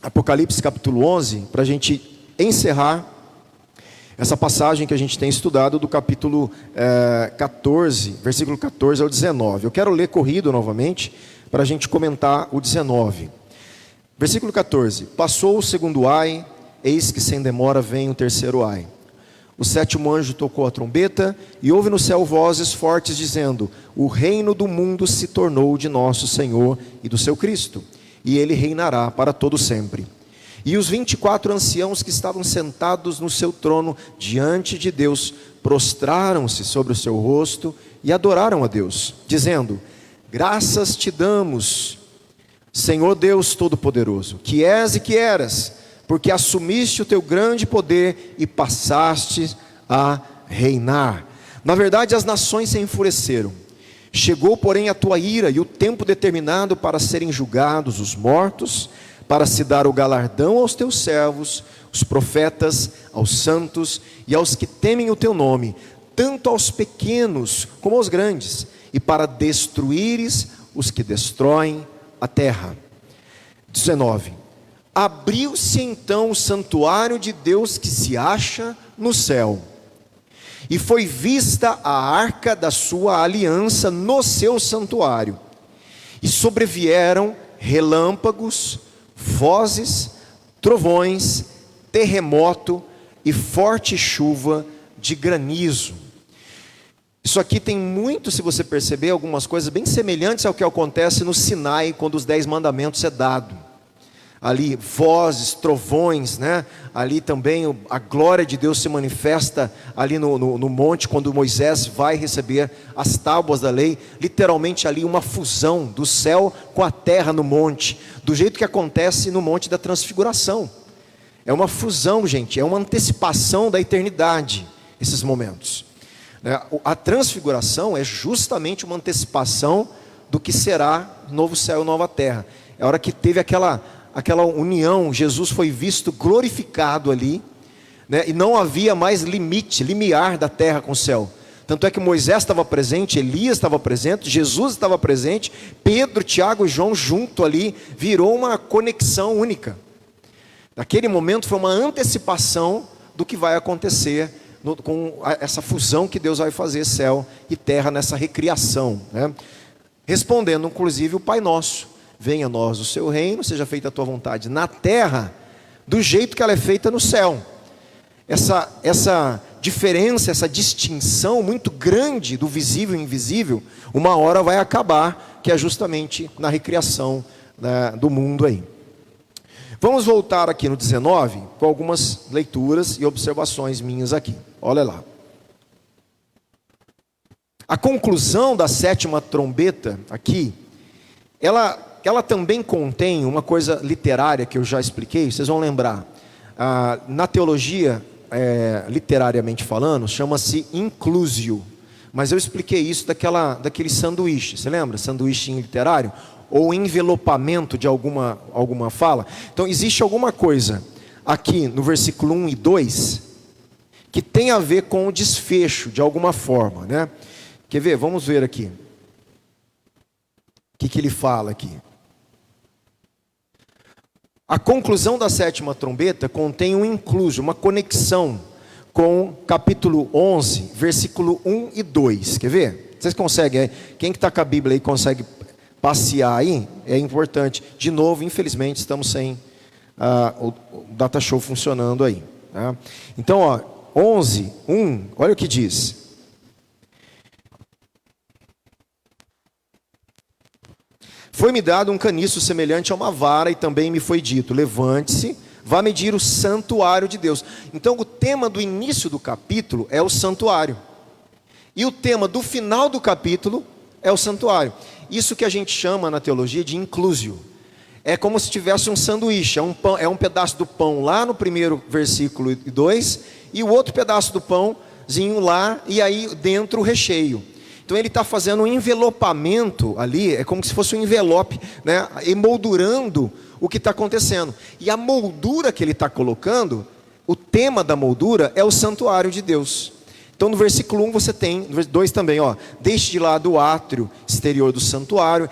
Apocalipse capítulo 11, para a gente encerrar essa passagem que a gente tem estudado do capítulo 14, versículo 14 ao 19. Eu quero ler corrido novamente, para a gente comentar o 19. Versículo 14: Passou o segundo ai, eis que sem demora vem o terceiro ai. O sétimo anjo tocou a trombeta, e houve no céu vozes fortes dizendo: o reino do mundo se tornou de nosso Senhor e do seu Cristo, e ele reinará para todo sempre. E os 24 anciãos que estavam sentados no seu trono diante de Deus prostraram-se sobre o seu rosto e adoraram a Deus, dizendo: graças te damos, Senhor Deus Todo-Poderoso, que és e que eras, porque assumiste o teu grande poder e passaste a reinar. Na verdade, as nações se enfureceram. Chegou, porém, a tua ira e o tempo determinado para serem julgados os mortos, para se dar o galardão aos teus servos, os profetas, aos santos e aos que temem o teu nome, tanto aos pequenos como aos grandes, e para destruíres os que destroem a terra. 19. Abriu-se então o santuário de Deus que se acha no céu, e foi vista a arca da sua aliança no seu santuário, e sobrevieram relâmpagos, vozes, trovões, terremoto e forte chuva de granizo. Isso aqui tem muito, se você perceber, algumas coisas bem semelhantes ao que acontece no Sinai, quando os 10 mandamentos é dado. Ali vozes, trovões, né? Ali também a glória de Deus se manifesta ali no monte, quando Moisés vai receber as tábuas da lei. Literalmente ali uma fusão do céu com a terra no monte, do jeito que acontece no monte da transfiguração. É uma fusão, gente, é uma antecipação da eternidade, esses momentos. A transfiguração é justamente uma antecipação do que será novo céu e nova terra. É a hora que teve aquela união, Jesus foi visto glorificado ali, né? E não havia mais limiar da terra com o céu. Tanto é que Moisés estava presente, Elias estava presente, Jesus estava presente, Pedro, Tiago e João junto ali, virou uma conexão única. Naquele momento foi uma antecipação do que vai acontecer com essa fusão que Deus vai fazer, céu e terra, nessa recriação, né? Respondendo inclusive o Pai Nosso: venha a nós o seu reino, seja feita a tua vontade na terra, do jeito que ela é feita no céu. Essa diferença, essa distinção muito grande do visível e invisível, uma hora vai acabar, que é justamente na recriação, né, do mundo aí. Vamos voltar aqui no 19, com algumas leituras e observações minhas aqui. Olha lá. A conclusão da sétima trombeta aqui, ela também contém uma coisa literária que eu já expliquei, vocês vão lembrar. Na teologia, literariamente falando, chama-se inclusio. Mas eu expliquei isso daquele sanduíche, você lembra? Sanduíche literário? Ou envelopamento de alguma fala. Então existe alguma coisa aqui no versículo 1 e 2 que tem a ver com o desfecho de alguma forma, né? Quer ver? Vamos ver aqui. O que ele fala aqui? A conclusão da sétima trombeta contém um incluso, uma conexão com capítulo 11, versículo 1 e 2. Quer ver? Vocês conseguem? Quem que está com a Bíblia aí consegue passear aí? É importante. De novo, infelizmente, estamos sem o Data Show funcionando aí, tá? Então, ó, 11, 1, olha o que diz. Foi-me dado um caniço semelhante a uma vara, e também me foi dito: levante-se, vá medir o santuário de Deus. Então o tema do início do capítulo é o santuário, e o tema do final do capítulo é o santuário. Isso que a gente chama na teologia de inclusio. É como se tivesse um sanduíche, é um pedaço do pão lá no primeiro versículo 2, e o outro pedaço do pãozinho lá, e aí dentro o recheio. Então ele está fazendo um envelopamento ali, é como se fosse um envelope, né, emoldurando o que está acontecendo. E a moldura que ele está colocando, o tema da moldura é o santuário de Deus. Então no versículo 1 você tem, no versículo 2 também, ó, deixe de lado o átrio exterior do santuário.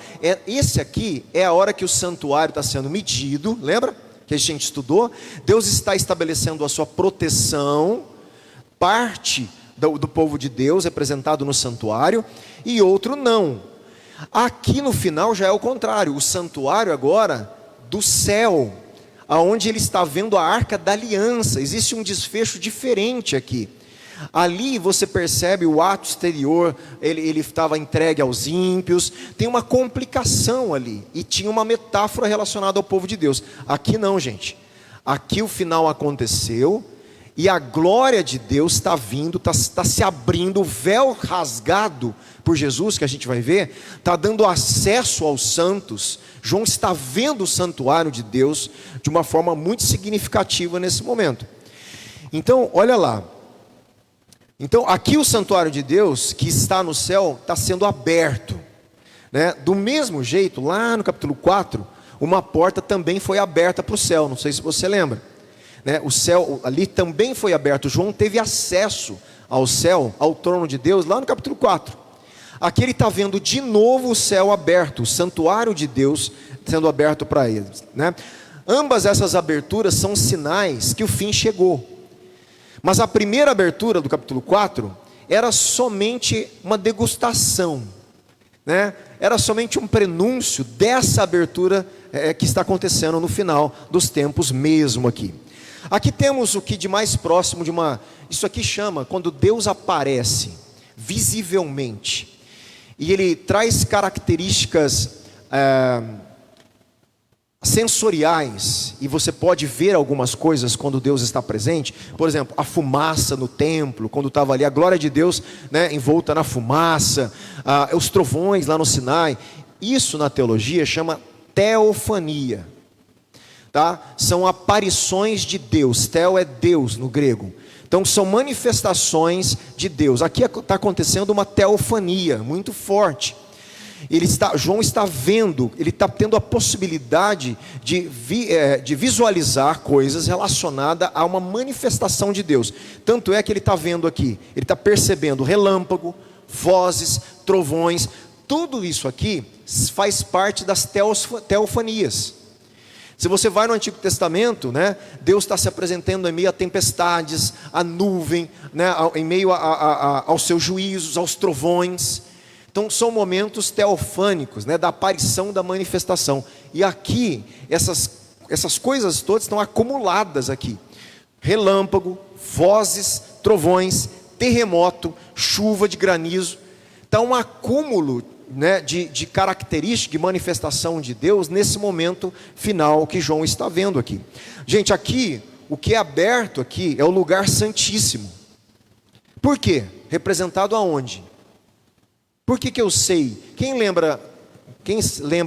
Esse aqui é a hora que o santuário está sendo medido, lembra? que a gente estudou, Deus está estabelecendo a sua proteção, parte do povo de Deus representado no santuário, e outro não. Aqui no final já é o contrário, o santuário agora do céu, aonde ele está vendo a arca da aliança. Existe um desfecho diferente aqui. Ali você percebe o ato exterior, ele estava entregue aos ímpios, tem uma complicação ali, e tinha uma metáfora relacionada ao povo de Deus. Aqui não, gente, aqui o final aconteceu, e a glória de Deus está vindo, está se abrindo, o véu rasgado por Jesus, que a gente vai ver, está dando acesso aos santos. João está vendo o santuário de Deus de uma forma muito significativa nesse momento. Então, olha lá. Então, aqui o santuário de Deus, que está no céu, está sendo aberto, né? Do mesmo jeito, lá no capítulo 4, uma porta também foi aberta para o céu, não sei se você lembra, né? O céu ali também foi aberto. João teve acesso ao céu, ao trono de Deus, lá no capítulo 4. Aqui ele está vendo de novo o céu aberto, o santuário de Deus sendo aberto para eles, né? Ambas essas aberturas são sinais que o fim chegou. Mas a primeira abertura do capítulo 4 era somente uma degustação, né? Era somente um prenúncio dessa abertura que está acontecendo no final dos tempos mesmo aqui. Aqui temos o que de mais próximo de uma... Isso aqui chama, quando Deus aparece visivelmente, e Ele traz características sensoriais, e você pode ver algumas coisas quando Deus está presente. Por exemplo, a fumaça no templo, quando estava ali a glória de Deus, né, envolta na fumaça, os trovões lá no Sinai. Isso na teologia chama teofania, tá? São aparições de Deus. Teo é Deus no grego, então são manifestações de Deus. Aqui está acontecendo uma teofania muito forte. João está vendo, ele está tendo a possibilidade de visualizar coisas relacionadas a uma manifestação de Deus. Tanto é que ele está vendo aqui, ele está percebendo relâmpago, vozes, trovões. Tudo isso aqui faz parte das teofanias. Se você vai no Antigo Testamento, né, Deus está se apresentando em meio a tempestades, a nuvem, né, em meio aos seus juízos, aos trovões. Então são momentos teofânicos, né, da aparição, da manifestação. E aqui, essas coisas todas estão acumuladas aqui. Relâmpago, vozes, trovões, terremoto, chuva de granizo. Então um acúmulo, né, de característica, de manifestação de Deus nesse momento final que João está vendo aqui. Gente, aqui, o que é aberto aqui é o lugar santíssimo. Por quê? Representado aonde? Por que eu sei? Quem lembra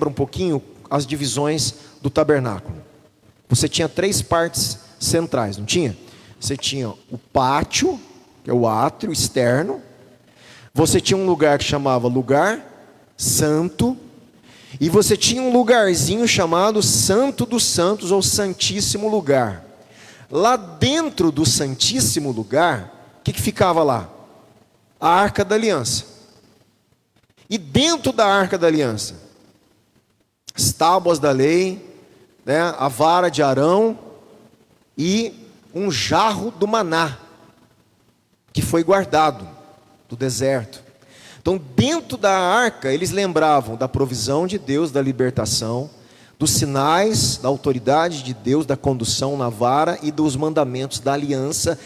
um pouquinho as divisões do tabernáculo? Você tinha 3 partes centrais, não tinha? Você tinha o pátio, que é o átrio externo. Você tinha um lugar que chamava lugar santo. E você tinha um lugarzinho chamado Santo dos Santos, ou Santíssimo Lugar. Lá dentro do Santíssimo Lugar, o que ficava lá? A Arca da Aliança. E dentro da Arca da Aliança, as tábuas da lei, né, a vara de Arão e um jarro do maná, que foi guardado do deserto. Então dentro da arca eles lembravam da provisão de Deus, da libertação, dos sinais, da autoridade de Deus, da condução na vara e dos mandamentos da aliança.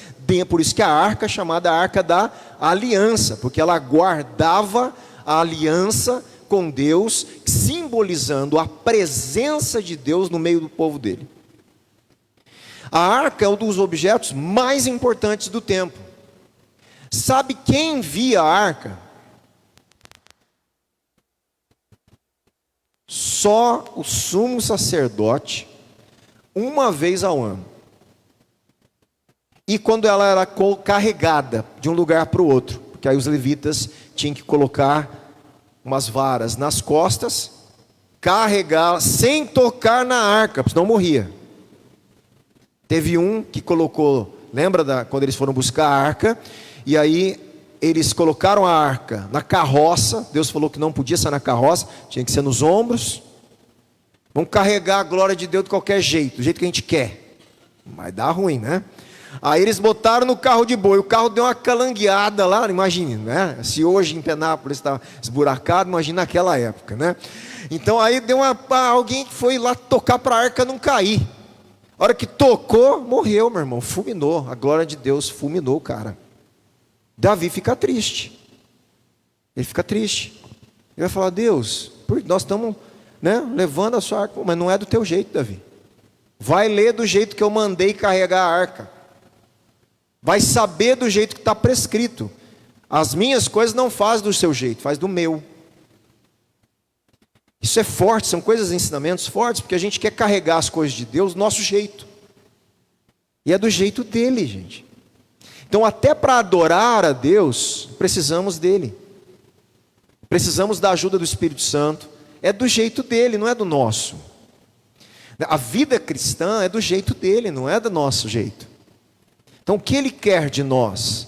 Por isso que a arca é chamada Arca da Aliança, porque ela guardava a aliança com Deus, simbolizando a presença de Deus no meio do povo dele. A arca é um dos objetos mais importantes do templo. Sabe quem via a arca? Só o sumo sacerdote, uma vez ao ano. E quando ela era carregada de um lugar para o outro, porque aí os levitas tinham que colocar umas varas nas costas, carregá-la sem tocar na arca, senão morria. Teve um que colocou, lembra quando eles foram buscar a arca, e aí eles colocaram a arca na carroça. Deus falou que não podia ser na carroça, tinha que ser nos ombros. Vamos carregar a glória de Deus de qualquer jeito, do jeito que a gente quer. Vai dar ruim, né? Aí eles botaram no carro de boi, o carro deu uma calangueada lá, imagine, né? Se hoje em Penápolis está esburacado, imagina naquela época, né? Então aí deu alguém que foi lá tocar para a arca não cair. A hora que tocou, morreu, meu irmão, fulminou, a glória de Deus fulminou o cara. Davi fica triste, ele fica triste, ele vai falar: Deus, nós estamos, né, levando a sua arca, mas não é do teu jeito, Davi. Vai ler do jeito que eu mandei carregar a arca. Vai saber do jeito que está prescrito. As minhas coisas não faz do seu jeito, faz do meu. Isso é forte, são coisas, ensinamentos fortes, porque a gente quer carregar as coisas de Deus do nosso jeito. E é do jeito dele, gente. Então até para adorar a Deus, precisamos dele. Precisamos da ajuda do Espírito Santo. É do jeito dele, não é do nosso. A vida cristã é do jeito dele, não é do nosso jeito. Então o que ele quer de nós?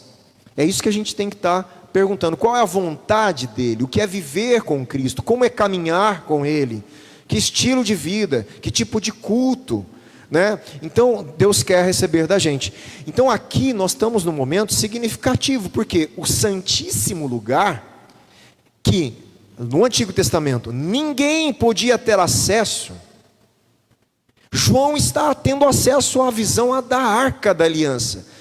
É isso que a gente tem que estar perguntando. Qual é a vontade dele? O que é viver com Cristo? Como é caminhar com ele? Que estilo de vida? Que tipo de culto? Né? Então Deus quer receber da gente. Então aqui nós estamos num momento significativo, porque o Santíssimo Lugar, que no Antigo Testamento ninguém podia ter acesso, João está tendo acesso à visão da Arca da Aliança.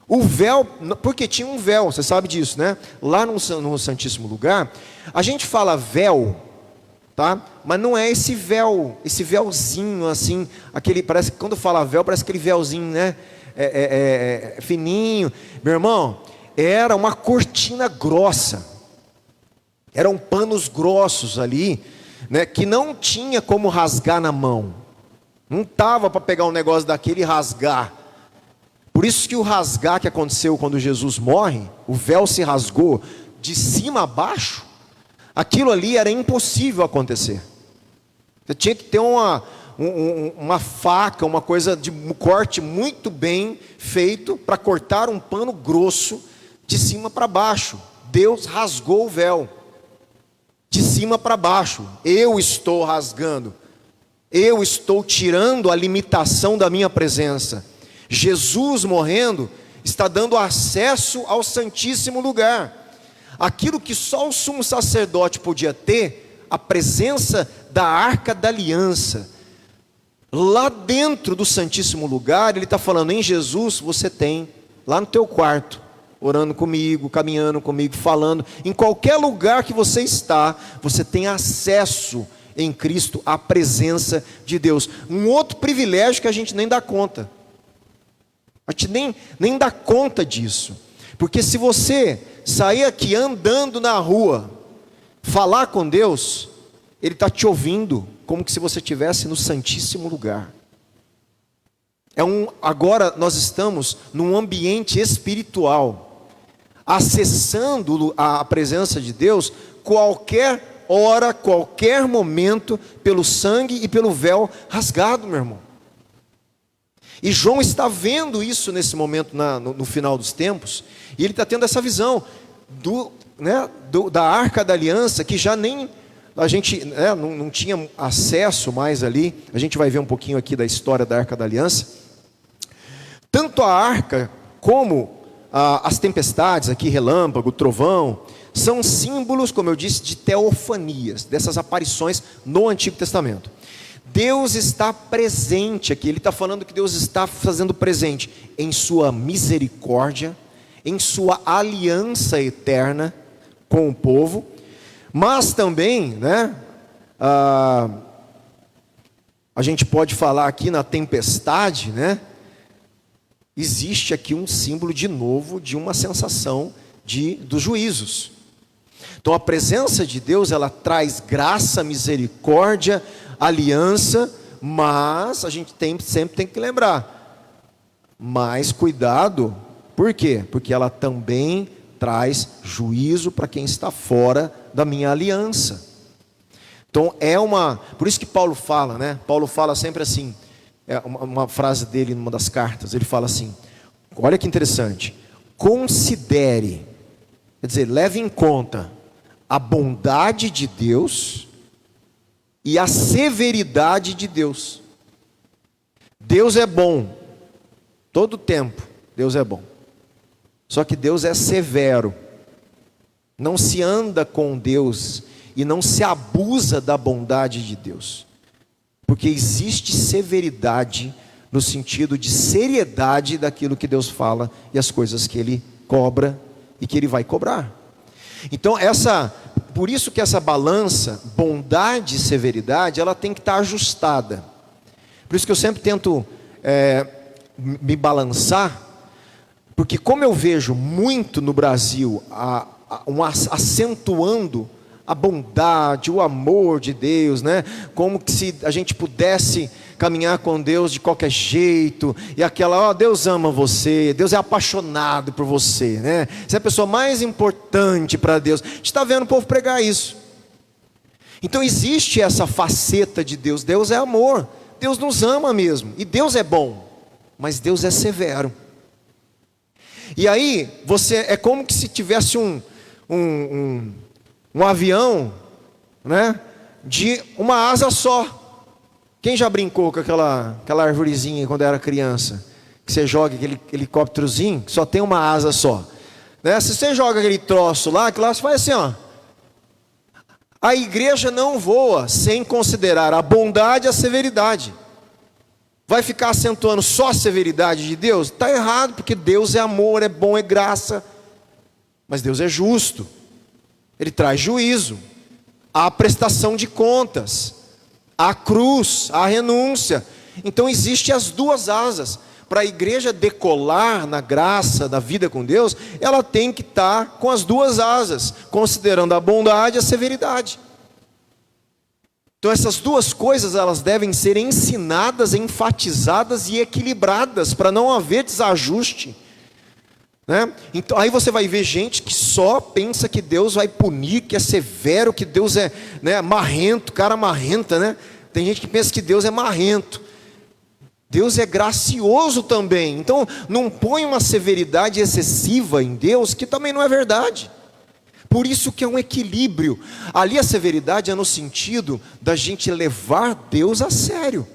O véu, porque tinha um véu, você sabe disso, né? Lá no Santíssimo Lugar, a gente fala véu, tá? Mas não é esse véu, esse véuzinho assim, aquele, parece que quando fala véu, parece aquele véuzinho, né? Fininho. Meu irmão, era uma cortina grossa, eram panos grossos ali, né? Que não tinha como rasgar na mão. Não estava para pegar um negócio daquele e rasgar. Por isso que o rasgar que aconteceu quando Jesus morre, o véu se rasgou de cima a baixo, aquilo ali era impossível acontecer. Você tinha que ter uma faca, uma coisa de corte muito bem feito para cortar um pano grosso de cima para baixo. Deus rasgou o véu de cima para baixo. Eu estou rasgando. Eu estou tirando a limitação da minha presença. Jesus morrendo está dando acesso ao Santíssimo Lugar. Aquilo que só o sumo sacerdote podia ter, a presença da Arca da Aliança. Lá dentro do Santíssimo Lugar, ele está falando: em Jesus você tem, lá no teu quarto, orando comigo, caminhando comigo, falando, em qualquer lugar que você está, você tem acesso em Cristo à presença de Deus. Um outro privilégio que a gente nem dá conta. A gente nem dá conta disso. Porque se você sair aqui andando na rua, falar com Deus, Ele está te ouvindo, como que se você estivesse no Santíssimo Lugar. Agora nós estamos num ambiente espiritual, acessando a presença de Deus, qualquer hora, qualquer momento, pelo sangue e pelo véu rasgado, meu irmão. E João está vendo isso nesse momento, no final dos tempos, e ele está tendo essa visão da Arca da Aliança, que já nem a gente não tinha acesso mais ali. A gente vai ver um pouquinho aqui da história da Arca da Aliança. Tanto a arca como as tempestades, aqui relâmpago, trovão, são símbolos, como eu disse, de teofanias, dessas aparições no Antigo Testamento. Deus está presente aqui, ele está falando que Deus está fazendo presente em sua misericórdia, em sua aliança eterna com o povo, mas também, a gente pode falar aqui na tempestade, existe aqui um símbolo de novo, de uma sensação dos juízos. Então a presença de Deus, ela traz graça, misericórdia, aliança, mas a gente sempre tem que lembrar, mas cuidado, por quê? Porque ela também traz juízo para quem está fora da minha aliança. Então por isso que Paulo fala, Paulo fala sempre assim, uma frase dele numa das cartas, ele fala assim, olha que interessante, considere, quer dizer, leve em conta a bondade de Deus e a severidade de Deus. Deus é bom, todo tempo Deus é bom. Só que Deus é severo. Não se anda com Deus e não se abusa da bondade de Deus. Porque existe severidade no sentido de seriedade daquilo que Deus fala e as coisas que Ele cobra e que Ele vai cobrar. Então por isso que essa balança, bondade e severidade, ela tem que estar ajustada. Por isso que eu sempre tento me balançar, porque como eu vejo muito no Brasil acentuando a bondade, o amor de Deus, né? Como que se a gente pudesse caminhar com Deus de qualquer jeito, e aquela, Deus ama você, Deus é apaixonado por você, né? Você é a pessoa mais importante para Deus. A gente está vendo o povo pregar isso. Então existe essa faceta de Deus. Deus é amor, Deus nos ama mesmo, e Deus é bom, mas Deus é severo. E aí, é como que se tivesse um avião, né, de uma asa só. Quem já brincou com aquela arvorezinha quando era criança? Que você joga aquele helicópterozinho, que só tem uma asa só, né? Se você joga aquele troço lá, aquilo lá você faz assim, ó. A igreja não voa sem considerar a bondade e a severidade. Vai ficar acentuando só a severidade de Deus? Está errado, porque Deus é amor, é bom, é graça. Mas Deus é justo. Ele traz juízo. Há prestação de contas. Há cruz, há renúncia. Então existem as duas asas. Para a igreja decolar na graça da vida com Deus, ela tem que estar com as duas asas, considerando a bondade e a severidade. Então essas duas coisas, elas devem ser ensinadas, enfatizadas e equilibradas, para não haver desajuste, né? Então aí você vai ver gente que só pensa que Deus vai punir, que é severo, que Deus é, né, marrento, cara marrenta, né? Tem gente que pensa que Deus é marrento. Deus é gracioso também. Então não põe uma severidade excessiva em Deus, que também não é verdade. Por isso que é um equilíbrio. Ali a severidade é no sentido da gente levar Deus a sério.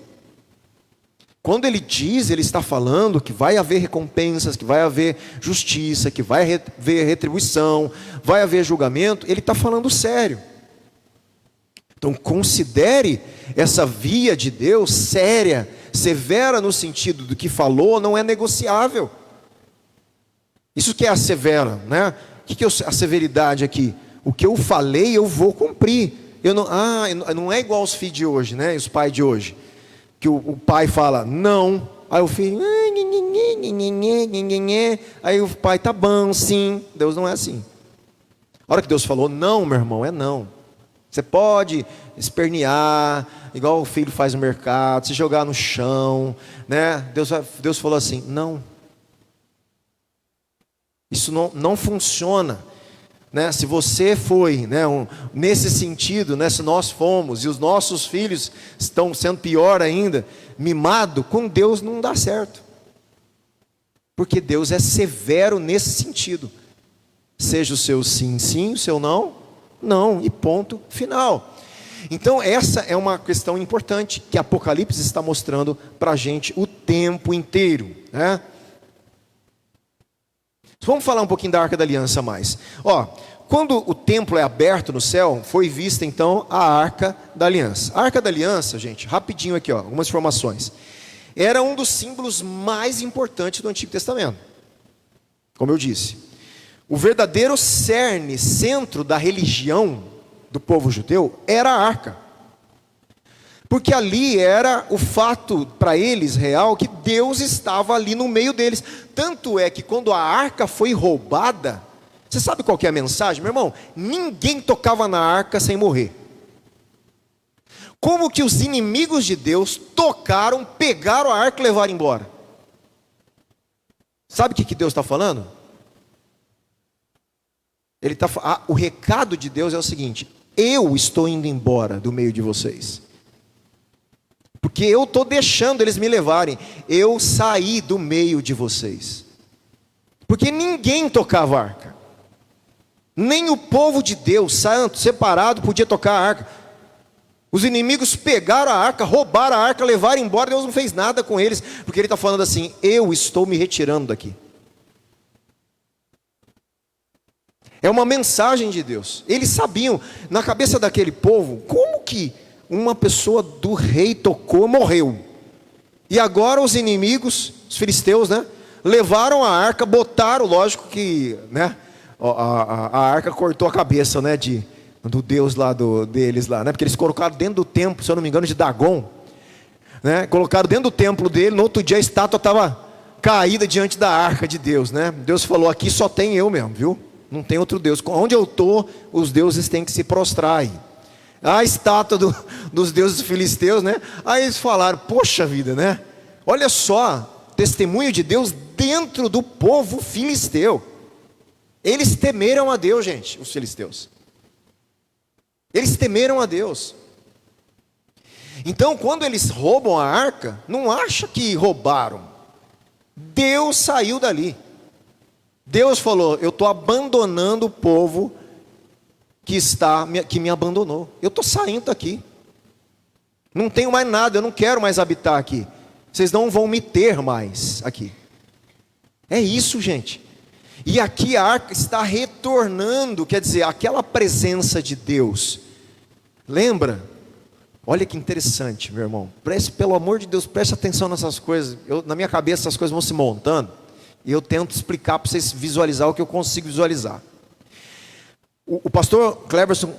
Quando Ele diz, Ele está falando que vai haver recompensas, que vai haver justiça, que vai haver retribuição, vai haver julgamento, Ele está falando sério. Então considere essa via de Deus séria, severa no sentido do que falou, não é negociável. Isso que é a severa, né? O que é a severidade aqui? O que eu falei, eu vou cumprir. Não é igual os filhos de hoje, né? Os pais de hoje. Que o pai fala, não. Aí o filho, aí o pai, tá bom, sim. Deus não é assim. A hora que Deus falou, não, meu irmão, é não. Você pode espernear, igual o filho faz no mercado, se jogar no chão, né? Deus falou assim, não. Isso não funciona, né? Se você foi, né, nesse sentido, né, se nós fomos e os nossos filhos estão sendo pior ainda, mimado, com Deus não dá certo, porque Deus é severo nesse sentido. Seja o seu sim, sim, o seu não, não, e ponto final. Então essa é uma questão importante que Apocalipse está mostrando para a gente o tempo inteiro, né? Vamos falar um pouquinho da Arca da Aliança mais. Quando o templo é aberto no céu, foi vista então a Arca da Aliança. A Arca da Aliança, gente, rapidinho aqui, algumas informações. Era um dos símbolos mais importantes do Antigo Testamento. Como eu disse, o verdadeiro cerne, centro da religião do povo judeu era a Arca. Porque ali era o fato para eles real que Deus estava ali no meio deles. Tanto é que quando a arca foi roubada, você sabe qual que é a mensagem, meu irmão? Ninguém tocava na arca sem morrer. Como que os inimigos de Deus tocaram, pegaram a arca e levaram embora? Sabe o que Deus está falando? O recado de Deus é o seguinte: eu estou indo embora do meio de vocês. Porque eu estou deixando eles me levarem. Eu saí do meio de vocês. Porque ninguém tocava a arca. Nem o povo de Deus, santo, separado, podia tocar a arca. Os inimigos pegaram a arca, roubaram a arca, levaram embora. Deus não fez nada com eles, porque Ele está falando assim: eu estou me retirando daqui. É uma mensagem de Deus. Eles sabiam, na cabeça daquele povo, como que uma pessoa do rei tocou, morreu. E agora os inimigos, os filisteus, né, levaram a arca, botaram, lógico que, né, a arca cortou a cabeça, né, do Deus lá deles lá, né, porque eles colocaram dentro do templo, se eu não me engano, de Dagon, né, colocaram dentro do templo dele. No outro dia a estátua estava caída diante da arca de Deus, né. Deus falou: aqui só tem eu mesmo, viu? Não tem outro Deus. Onde eu estou, os deuses têm que se prostrar aí. A estátua dos deuses filisteus, né? Aí eles falaram: poxa vida, né? Olha só, testemunho de Deus dentro do povo filisteu. Eles temeram a Deus, gente, os filisteus. Eles temeram a Deus. Então, quando eles roubam a arca, não acha que roubaram. Deus saiu dali. Deus falou: eu estou abandonando o povo que me abandonou. Eu estou saindo daqui. Não tenho mais nada, eu não quero mais habitar aqui. Vocês não vão me ter mais aqui. É isso, gente. E aqui a arca está retornando, quer dizer, aquela presença de Deus. Lembra? Olha que interessante, meu irmão. Pelo amor de Deus, preste atenção nessas coisas. Na minha cabeça essas coisas vão se montando. E eu tento explicar para vocês visualizar o que eu consigo visualizar. O pastor Cleverson,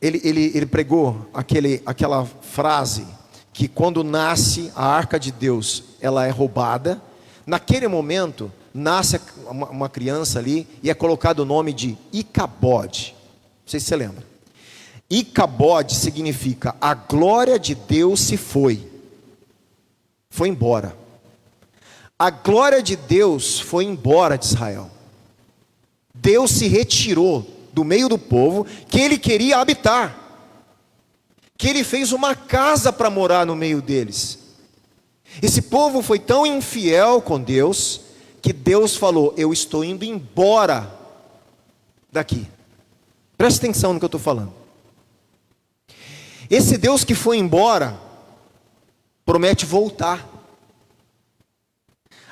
ele pregou aquela frase, que quando nasce a arca de Deus, ela é roubada. Naquele momento, nasce uma criança ali, e é colocado o nome de Icabode. Não sei se você lembra. Icabode significa: a glória de Deus se foi embora. A glória de Deus foi embora de Israel. Deus se retirou do meio do povo que Ele queria habitar, que Ele fez uma casa para morar no meio deles. Esse povo foi tão infiel com Deus, que Deus falou: eu estou indo embora daqui. Presta atenção no que eu estou falando. Esse Deus que foi embora, promete voltar.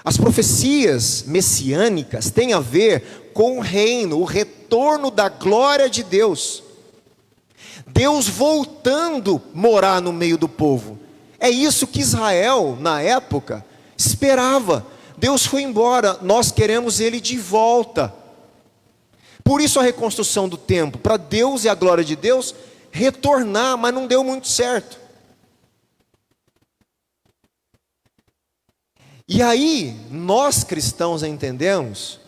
As profecias messiânicas têm a ver com o reino, o retorno da glória de Deus. Deus voltando morar no meio do povo. É isso que Israel, na época, esperava. Deus foi embora, nós queremos Ele de volta. Por isso a reconstrução do templo, para Deus e a glória de Deus retornar, mas não deu muito certo. E aí, nós cristãos entendemos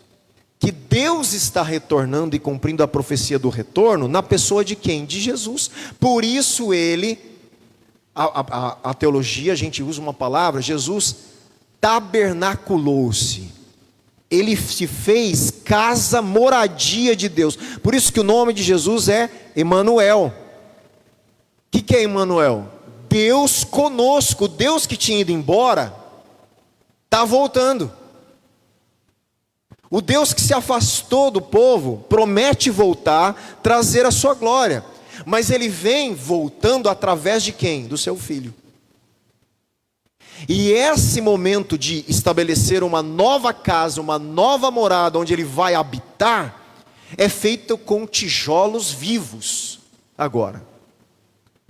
que Deus está retornando e cumprindo a profecia do retorno na pessoa de quem? De Jesus. Por isso a teologia, a gente usa uma palavra: Jesus tabernaculou-se. Ele se fez casa, moradia de Deus. Por isso que o nome de Jesus é Emanuel. O que é Emanuel? Deus conosco. Deus que tinha ido embora está voltando. O Deus que se afastou do povo promete voltar, trazer a sua glória. Mas Ele vem voltando através de quem? Do seu Filho. E esse momento de estabelecer uma nova casa, uma nova morada, onde Ele vai habitar, é feito com tijolos vivos. Agora,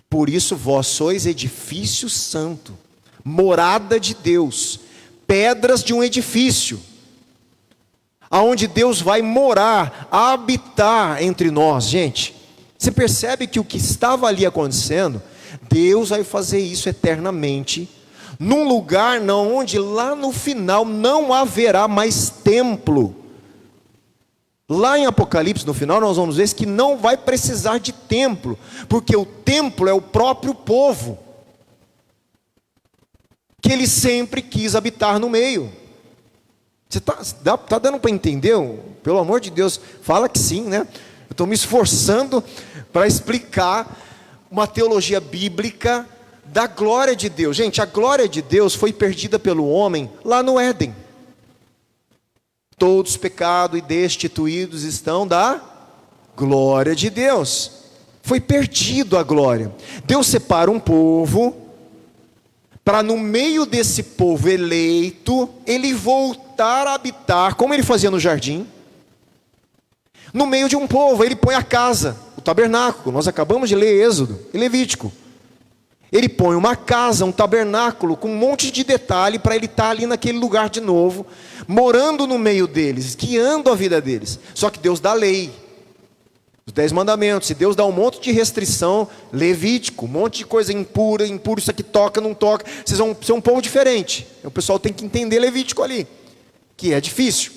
por isso vós sois edifício santo, morada de Deus, pedras de um edifício, aonde Deus vai morar, habitar entre nós. Gente, você percebe que o que estava ali acontecendo, Deus vai fazer isso eternamente, num lugar não, onde lá no final não haverá mais templo. Lá em Apocalipse, no final, nós vamos ver que não vai precisar de templo, porque o templo é o próprio povo, que Ele sempre quis habitar no meio. Você está dando para entender? Pelo amor de Deus, fala que sim, né? Eu estou me esforçando para explicar uma teologia bíblica da glória de Deus. Gente, a glória de Deus foi perdida pelo homem lá no Éden. Todos pecados e destituídos estão da glória de Deus. Foi perdido a glória. Deus separa um povo, para no meio desse povo eleito, ele voltar a habitar, como ele fazia no jardim, no meio de um povo. Ele põe a casa, o tabernáculo. Nós acabamos de ler Êxodo e Levítico. Ele põe uma casa, um tabernáculo, com um monte de detalhe, para ele estar ali naquele lugar de novo, morando no meio deles, guiando a vida deles. Só que Deus dá lei, os 10 mandamentos, e Deus dá um monte de restrição, Levítico, um monte de coisa impura, impuro, isso aqui toca, não toca. Vocês vão ser um povo diferente. O pessoal tem que entender Levítico ali, que é difícil.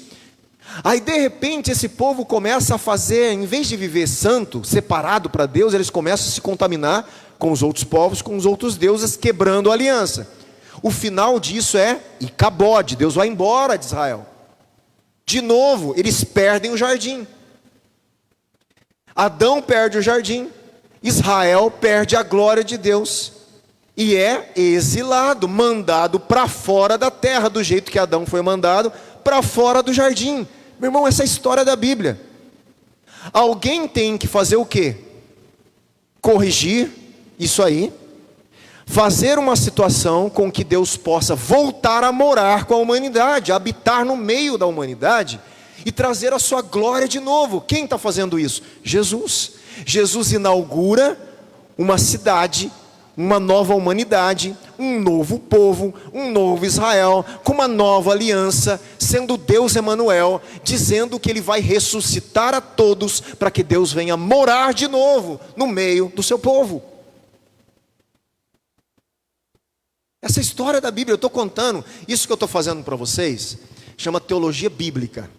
Aí de repente esse povo começa a fazer, em vez de viver santo, separado para Deus, eles começam a se contaminar com os outros povos, com os outros deuses, quebrando a aliança. O final disso é Icabode, Deus vai embora de Israel. De novo, eles perdem o jardim. Adão perde o jardim, Israel perde a glória de Deus, e é exilado, mandado para fora da terra, do jeito que Adão foi mandado, para fora do jardim. Meu irmão, essa é a história da Bíblia. Alguém tem que fazer o quê? Corrigir isso aí, fazer uma situação com que Deus possa voltar a morar com a humanidade, habitar no meio da humanidade e trazer a sua glória de novo. Quem está fazendo isso? Jesus. Jesus inaugura uma cidade, uma nova humanidade, um novo povo, um novo Israel, com uma nova aliança, sendo Deus Emanuel, dizendo que Ele vai ressuscitar a todos, para que Deus venha morar de novo no meio do seu povo. Essa história da Bíblia, eu estou contando, isso que eu estou fazendo para vocês, chama teologia bíblica.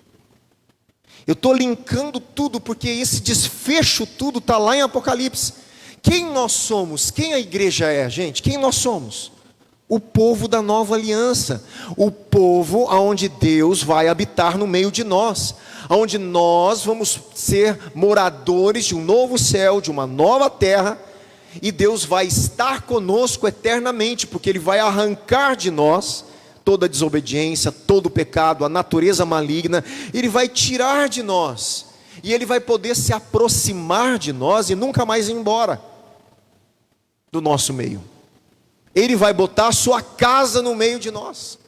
Eu estou linkando tudo, porque esse desfecho tudo está lá em Apocalipse. Quem nós somos? Quem a igreja é, gente? Quem nós somos? O povo da nova aliança. O povo onde Deus vai habitar no meio de nós. Onde nós vamos ser moradores de um novo céu, de uma nova terra. E Deus vai estar conosco eternamente, porque Ele vai arrancar de nós toda a desobediência, todo o pecado, a natureza maligna. Ele vai tirar de nós, e Ele vai poder se aproximar de nós e nunca mais ir embora do nosso meio. Ele vai botar a sua casa no meio de nós.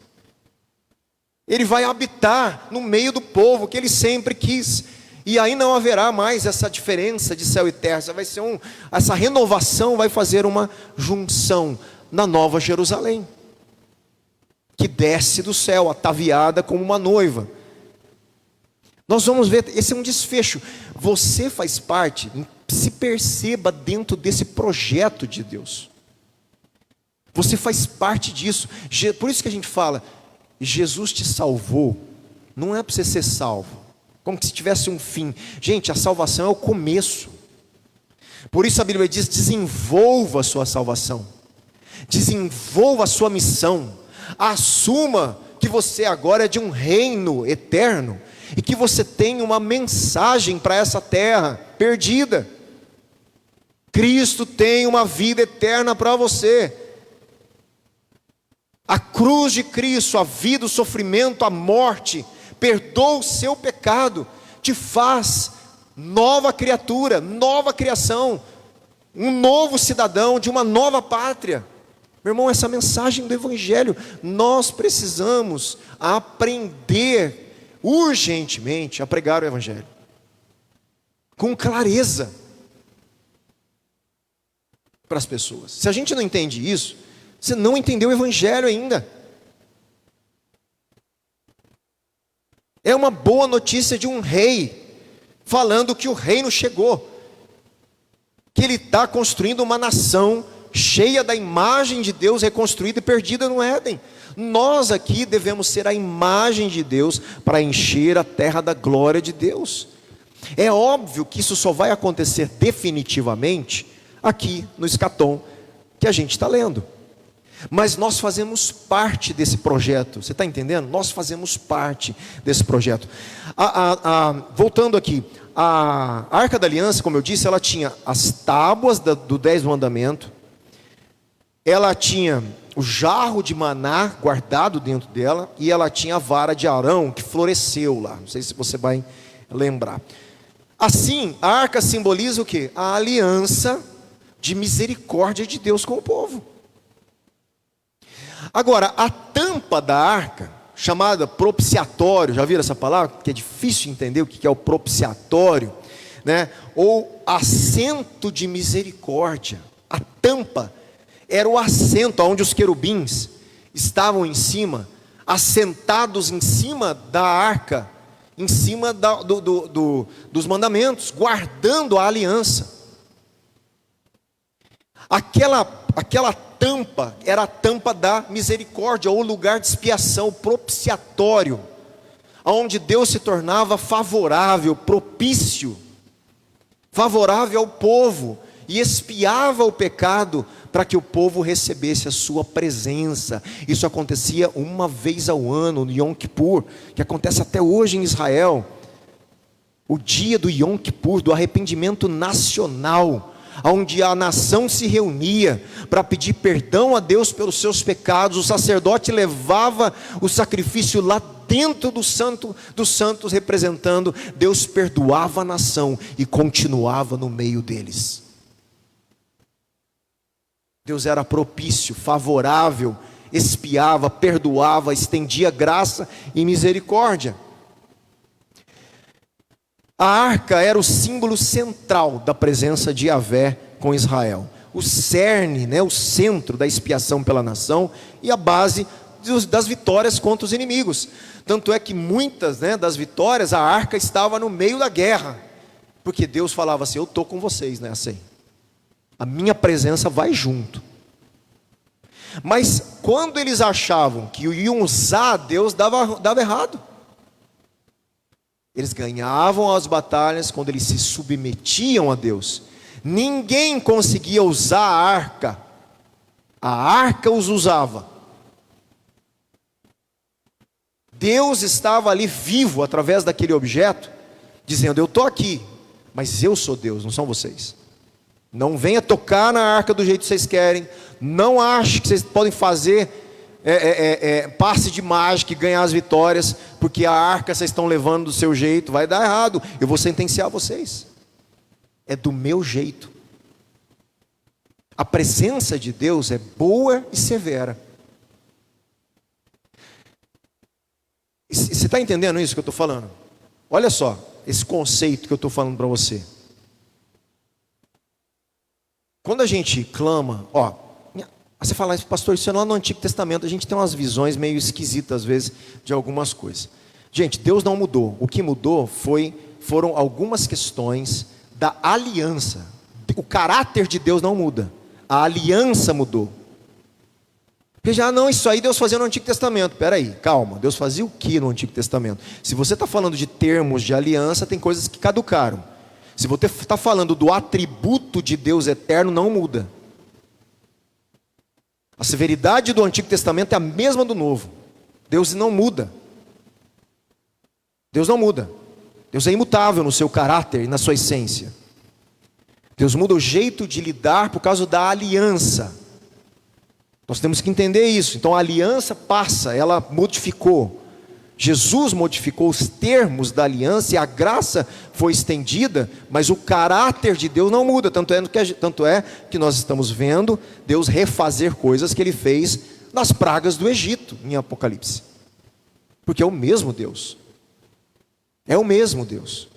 Ele vai habitar no meio do povo que Ele sempre quis. E aí não haverá mais essa diferença de céu e terra. Vai ser essa renovação vai fazer uma junção na Nova Jerusalém, que desce do céu, ataviada como uma noiva. Nós vamos ver, esse é um desfecho. Você faz parte, se perceba dentro desse projeto de Deus. Você faz parte disso. Por isso que a gente fala, Jesus te salvou. Não é para você ser salvo, como se tivesse um fim. Gente, a salvação é o começo. Por isso a Bíblia diz, desenvolva a sua salvação. Desenvolva a sua missão. Assuma que você agora é de um reino eterno e que você tem uma mensagem para essa terra perdida. Cristo tem uma vida eterna para você. A cruz de Cristo, a vida, o sofrimento, a morte, perdoa o seu pecado, te faz nova criatura, nova criação, um novo cidadão de uma nova pátria. Meu irmão, essa mensagem do Evangelho, nós precisamos aprender urgentemente a pregar o Evangelho, com clareza, para as pessoas. Se a gente não entende isso, você não entendeu o Evangelho ainda. É uma boa notícia de um rei, falando que o reino chegou, que ele está construindo uma nação cheia da imagem de Deus, reconstruída e perdida no Éden. Nós aqui devemos ser a imagem de Deus, para encher a terra da glória de Deus. É óbvio que isso só vai acontecer definitivamente aqui no escatom que a gente está lendo. Mas nós fazemos parte desse projeto. Você está entendendo? Nós fazemos parte desse projeto. Voltando aqui, a Arca da Aliança, como eu disse, ela tinha as tábuas do 10 mandamentos. Ela tinha o jarro de maná guardado dentro dela. E ela tinha a vara de Arão que floresceu lá. Não sei se você vai lembrar. Assim, a arca simboliza o quê? A aliança de misericórdia de Deus com o povo. Agora, a tampa da arca, chamada propiciatório, já viram essa palavra? Que é difícil de entender o que é o propiciatório, né? Ou assento de misericórdia. A tampa era o assento onde os querubins estavam em cima, assentados em cima da arca, em cima dos mandamentos, guardando a aliança. Aquela tampa era a tampa da misericórdia, ou lugar de expiação, propiciatório, onde Deus se tornava favorável, propício, favorável ao povo, e expiava o pecado, para que o povo recebesse a sua presença. Isso acontecia uma vez ao ano, no Yom Kippur, que acontece até hoje em Israel, o dia do Yom Kippur, do arrependimento nacional, onde a nação se reunia para pedir perdão a Deus pelos seus pecados. O sacerdote levava o sacrifício lá dentro do Santo dos Santos, representando. Deus perdoava a nação e continuava no meio deles. Deus era propício, favorável, expiava, perdoava, estendia graça e misericórdia. A arca era o símbolo central da presença de Yahvé com Israel. O cerne, o centro da expiação pela nação e a base das vitórias contra os inimigos. Tanto é que muitas das vitórias, a arca estava no meio da guerra. Porque Deus falava assim: eu estou com vocês nessa aí. A minha presença vai junto. Mas quando eles achavam que iam usar Deus, dava errado. Eles ganhavam as batalhas quando eles se submetiam a Deus. Ninguém conseguia usar a arca. A arca os usava. Deus estava ali vivo através daquele objeto, dizendo: eu estou aqui, mas eu sou Deus, não são vocês. Não venha tocar na arca do jeito que vocês querem. Não ache que vocês podem fazer passe de mágica e ganhar as vitórias, porque a arca vocês estão levando do seu jeito. Vai dar errado, eu vou sentenciar vocês. É do meu jeito. A presença de Deus é boa e severa. Você está entendendo isso que eu estou falando? Olha só, esse conceito que eu estou falando para você. Quando a gente clama, você fala: pastor, isso é lá no Antigo Testamento. A gente tem umas visões meio esquisitas às vezes de algumas coisas. Gente, Deus não mudou. O que mudou foram algumas questões da aliança. O caráter de Deus não muda. A aliança mudou. Porque isso aí Deus fazia no Antigo Testamento. Espera aí, calma. Deus fazia o que no Antigo Testamento? Se você está falando de termos de aliança, tem coisas que caducaram. Se você está falando do atributo de Deus eterno, não muda. A severidade do Antigo Testamento é a mesma do Novo. Deus não muda. Deus não muda. Deus é imutável no seu caráter e na sua essência. Deus muda o jeito de lidar por causa da aliança. Nós temos que entender isso. Então a aliança passa, ela modificou. Jesus modificou os termos da aliança e a graça foi estendida, mas o caráter de Deus não muda. Tanto é que nós estamos vendo Deus refazer coisas que Ele fez nas pragas do Egito, em Apocalipse. Porque é o mesmo Deus. É o mesmo Deus.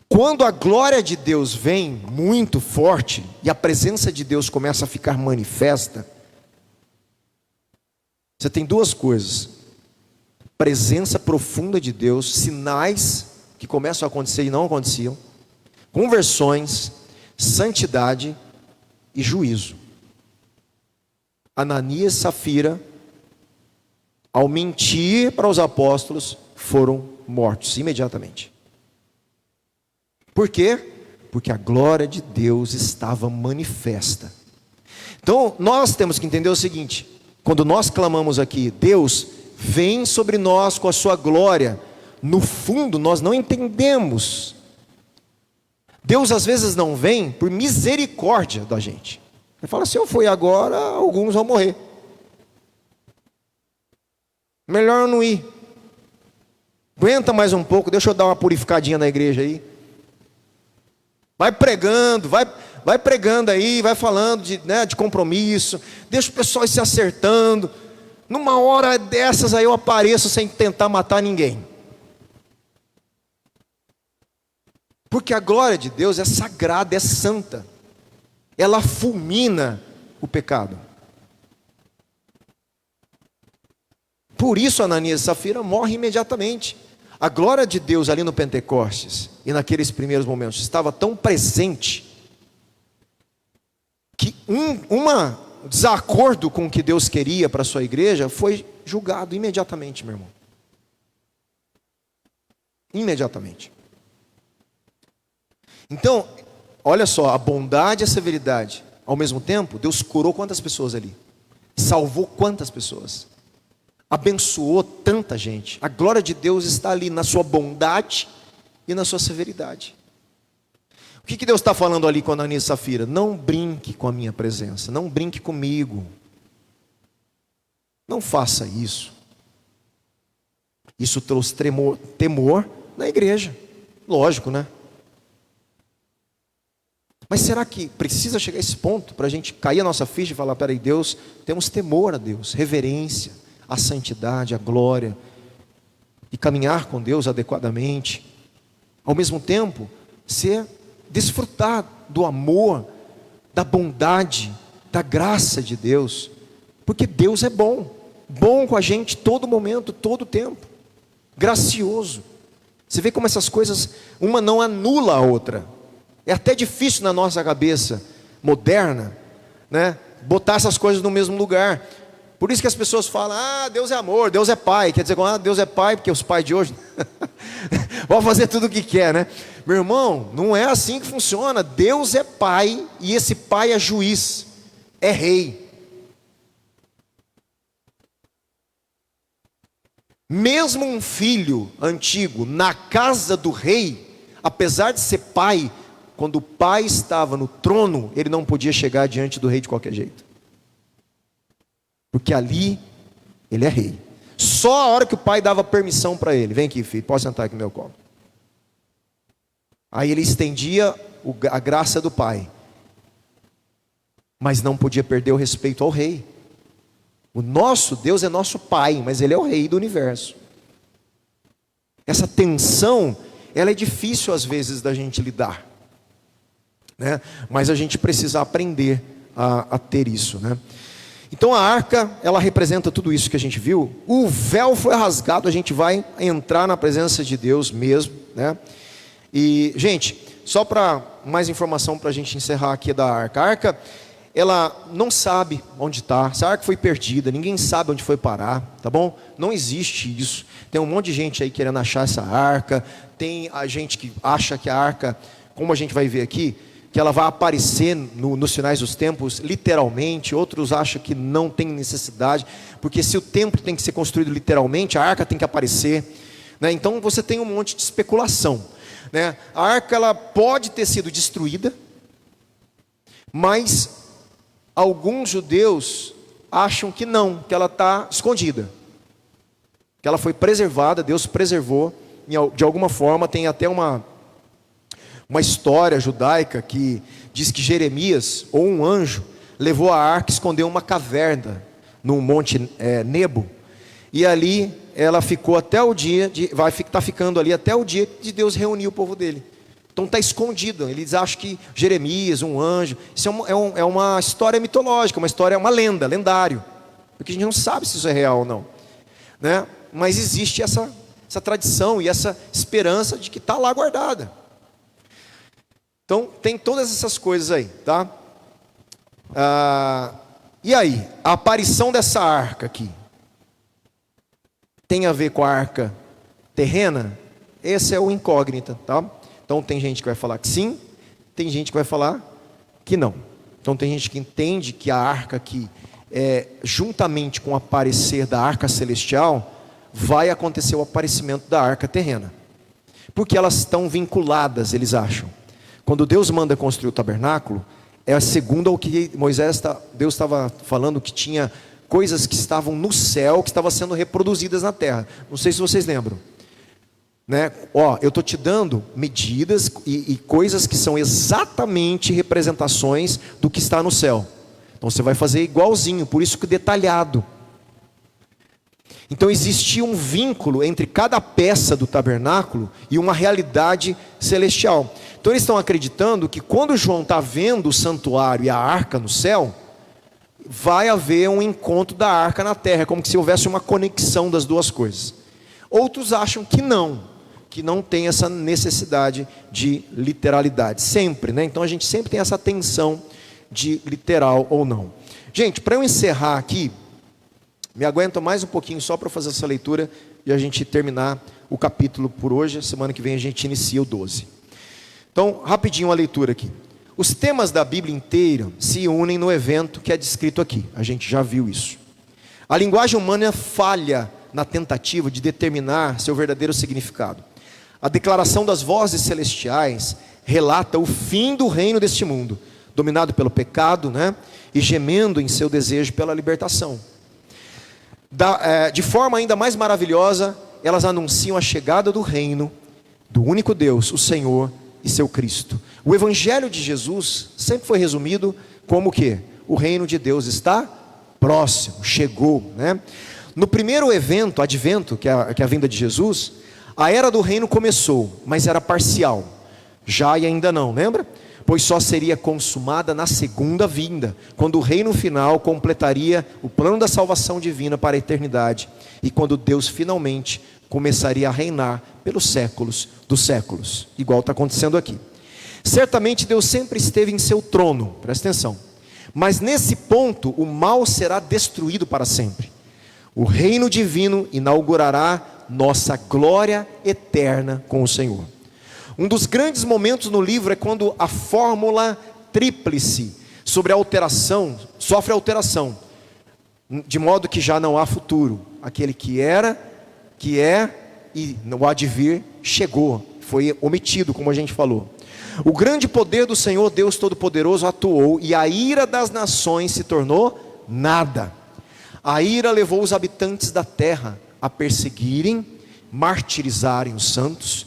Quando a glória de Deus vem muito forte e a presença de Deus começa a ficar manifesta, você tem duas coisas: presença profunda de Deus, sinais que começam a acontecer e não aconteciam, conversões, santidade e juízo. Ananias e Safira, ao mentir para os apóstolos, foram mortos imediatamente. Por quê? Porque a glória de Deus estava manifesta. Então nós temos que entender o seguinte: quando nós clamamos aqui, Deus vem sobre nós com a sua glória, no fundo nós não entendemos. Deus às vezes não vem por misericórdia da gente. Ele fala: se eu for agora, alguns vão morrer. Melhor eu não ir. Aguenta mais um pouco, deixa eu dar uma purificadinha na igreja aí. Vai pregando aí, vai falando de compromisso, deixa o pessoal ir se acertando. Numa hora dessas aí eu apareço sem tentar matar ninguém. Porque a glória de Deus é sagrada, é santa. Ela fulmina o pecado. Por isso Ananias e Safira morrem imediatamente. A glória de Deus ali no Pentecostes e naqueles primeiros momentos estava tão presente que um desacordo com o que Deus queria para a sua igreja foi julgado imediatamente, meu irmão. Imediatamente. Então, olha só, a bondade e a severidade. Ao mesmo tempo, Deus curou quantas pessoas ali? Salvou quantas pessoas? Abençoou tanta gente. A glória de Deus está ali na sua bondade e na sua severidade. O que Deus está falando ali com Ananias e Safira? Não brinque com a minha presença, não brinque comigo. Não faça isso. Isso trouxe temor na igreja. Lógico, né? Mas será que precisa chegar a esse ponto para a gente cair a nossa ficha e falar, peraí, Deus, temos temor a Deus, reverência, a santidade, a glória, e caminhar com Deus adequadamente, ao mesmo tempo, desfrutar do amor, da bondade, da graça de Deus, porque Deus é bom com a gente todo momento, todo tempo, gracioso. Você vê como essas coisas, uma não anula a outra. É até difícil na nossa cabeça moderna, né, botar essas coisas no mesmo lugar. Por isso que as pessoas falam, Deus é amor, Deus é pai. Quer dizer, Deus é pai, porque os pais de hoje vão fazer tudo o que quer, né? Meu irmão, não é assim que funciona. Deus é pai, e esse pai é juiz, é rei. Mesmo um filho antigo na casa do rei, apesar de ser pai, quando o pai estava no trono, ele não podia chegar diante do rei de qualquer jeito. Porque ali, ele é rei. Só a hora que o pai dava permissão para ele. Vem aqui, filho, pode sentar aqui no meu colo. Aí ele estendia a graça do pai. Mas não podia perder o respeito ao rei. O nosso Deus é nosso pai, mas ele é o rei do universo. Essa tensão, ela é difícil às vezes da gente lidar, né? Mas a gente precisa aprender a ter isso, né? Então a arca, ela representa tudo isso que a gente viu. O véu foi rasgado, a gente vai entrar na presença de Deus mesmo, né? E, gente, só para mais informação para a gente encerrar aqui da arca. A arca, ela não sabe onde está. Essa arca foi perdida, ninguém sabe onde foi parar, tá bom? Não existe isso. Tem um monte de gente aí querendo achar essa arca. Tem a gente que acha que a arca, como a gente vai ver aqui, que ela vai aparecer nos finais dos tempos, literalmente. Outros acham que não tem necessidade, porque se o templo tem que ser construído literalmente, a arca tem que aparecer, né? Então você tem um monte de especulação, né? A arca, ela pode ter sido destruída, mas alguns judeus acham que não, que ela está escondida, que ela foi preservada, Deus preservou, de alguma forma. Tem até uma história judaica que diz que Jeremias, ou um anjo, levou a arca e escondeu uma caverna no monte Nebo, e ali ela ficou até o dia, vai estar ficando ali até o dia de Deus reunir o povo dele. Então está escondido. Eles acham que Jeremias, um anjo, isso é uma história mitológica, uma lenda, lendário, porque a gente não sabe se isso é real ou não, né? Mas existe essa tradição e essa esperança de que está lá guardada. Então tem todas essas coisas aí, tá? E aí, a aparição dessa arca aqui tem a ver com a arca terrena? Esse é o incógnita, tá? Então tem gente que vai falar que sim, tem gente que vai falar que não. Então tem gente que entende que a arca aqui, juntamente com o aparecer da arca celestial, vai acontecer o aparecimento da arca terrena, porque elas estão vinculadas, eles acham. Quando Deus manda construir o tabernáculo, é segundo ao que Deus estava falando, que tinha coisas que estavam no céu, que estavam sendo reproduzidas na terra. Não sei se vocês lembram. né? Ó, eu estou te dando medidas e coisas que são exatamente representações do que está no céu. Então você vai fazer igualzinho, por isso que detalhado. Então existia um vínculo entre cada peça do tabernáculo e uma realidade celestial. Então eles estão acreditando que quando João está vendo o santuário e a arca no céu, vai haver um encontro da arca na terra, como se houvesse uma conexão das duas coisas. Outros acham que não tem essa necessidade de literalidade, sempre, né? Então a gente sempre tem essa tensão de literal ou não. Gente, para eu encerrar aqui, me aguento mais um pouquinho só para fazer essa leitura e a gente terminar o capítulo por hoje. Semana que vem a gente inicia o 12. Então, rapidinho a leitura aqui. Os temas da Bíblia inteira se unem no evento que é descrito aqui. A gente já viu isso. A linguagem humana falha na tentativa de determinar seu verdadeiro significado. A declaração das vozes celestiais relata o fim do reino deste mundo, dominado pelo pecado, né? E gemendo em seu desejo pela libertação. De forma ainda mais maravilhosa, elas anunciam a chegada do reino, do único Deus, o Senhor e seu Cristo. O Evangelho de Jesus sempre foi resumido como o quê? O reino de Deus está próximo, chegou, né? No primeiro evento, advento, que é a vinda de Jesus, a era do reino começou, mas era parcial, já e ainda não, lembra? Pois só seria consumada na segunda vinda, quando o reino final completaria o plano da salvação divina para a eternidade, e quando Deus finalmente começaria a reinar pelos séculos dos séculos, igual está acontecendo aqui. Certamente Deus sempre esteve em seu trono, presta atenção, mas nesse ponto o mal será destruído para sempre. O reino divino inaugurará nossa glória eterna com o Senhor. Um dos grandes momentos no livro é quando a fórmula tríplice sobre a alteração, sofre alteração, de modo que já não há futuro. Aquele que era, que é e o há de vir chegou, foi omitido, como a gente falou. O grande poder do Senhor Deus Todo-Poderoso atuou e a ira das nações se tornou nada. A ira levou os habitantes da terra a perseguirem, martirizarem os santos.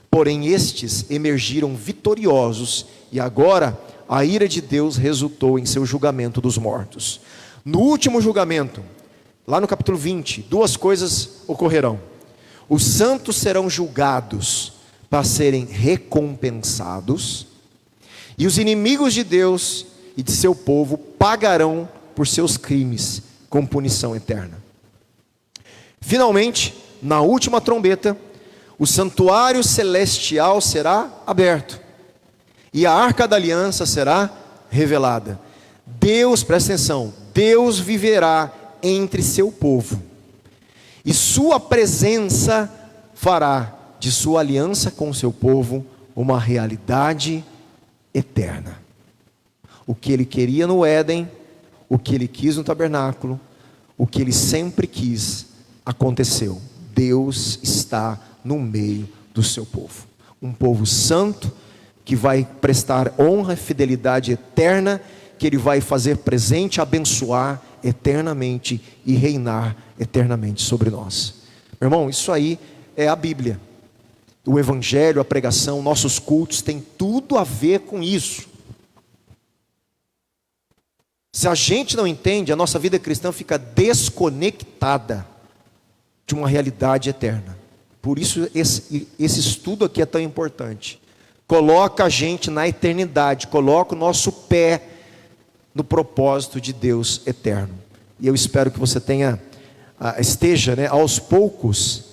Porém estes emergiram vitoriosos, e agora a ira de Deus resultou em seu julgamento dos mortos. No último julgamento, lá no capítulo 20, duas coisas ocorrerão. Os santos serão julgados para serem recompensados, e os inimigos de Deus e de seu povo pagarão por seus crimes com punição eterna. Finalmente, na última trombeta, o santuário celestial será aberto, e a arca da aliança será revelada. Deus, presta atenção, Deus viverá entre seu povo, e sua presença fará de sua aliança com o seu povo uma realidade eterna. O que ele queria no Éden, o que ele quis no tabernáculo, o que ele sempre quis, aconteceu. Deus está no meio do seu povo, um povo santo, que vai prestar honra e fidelidade eterna, que ele vai fazer presente, abençoar eternamente e reinar eternamente sobre nós. Meu irmão, isso aí é a Bíblia, o Evangelho, a pregação, nossos cultos tem tudo a ver com isso. Se a gente não entende, a nossa vida cristã fica desconectada de uma realidade eterna. Por isso esse estudo aqui é tão importante. Coloca a gente na eternidade, coloca o nosso pé no propósito de Deus eterno. E eu espero que você esteja, né, aos poucos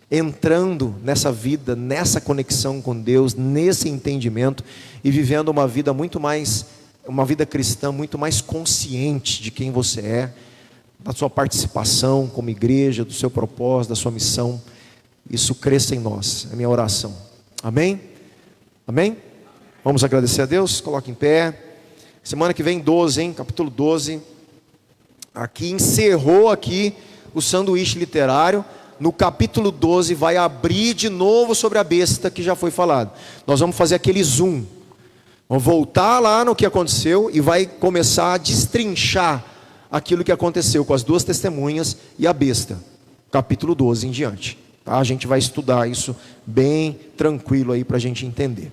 entrando nessa vida, nessa conexão com Deus, nesse entendimento, e vivendo uma vida uma vida cristã muito mais consciente de quem você é, da sua participação como igreja, do seu propósito, da sua missão. Isso cresça em nós, é a minha oração. Amém? Amém? Vamos agradecer a Deus, coloque em pé. Semana que vem 12, hein? Capítulo 12. Aqui encerrou o sanduíche literário. No capítulo 12 vai abrir de novo sobre a besta que já foi falado. Nós vamos fazer aquele zoom. Vamos voltar lá no que aconteceu e vai começar a destrinchar aquilo que aconteceu com as duas testemunhas e a besta. Capítulo 12 em diante. Tá? A gente vai estudar isso bem tranquilo aí para a gente entender.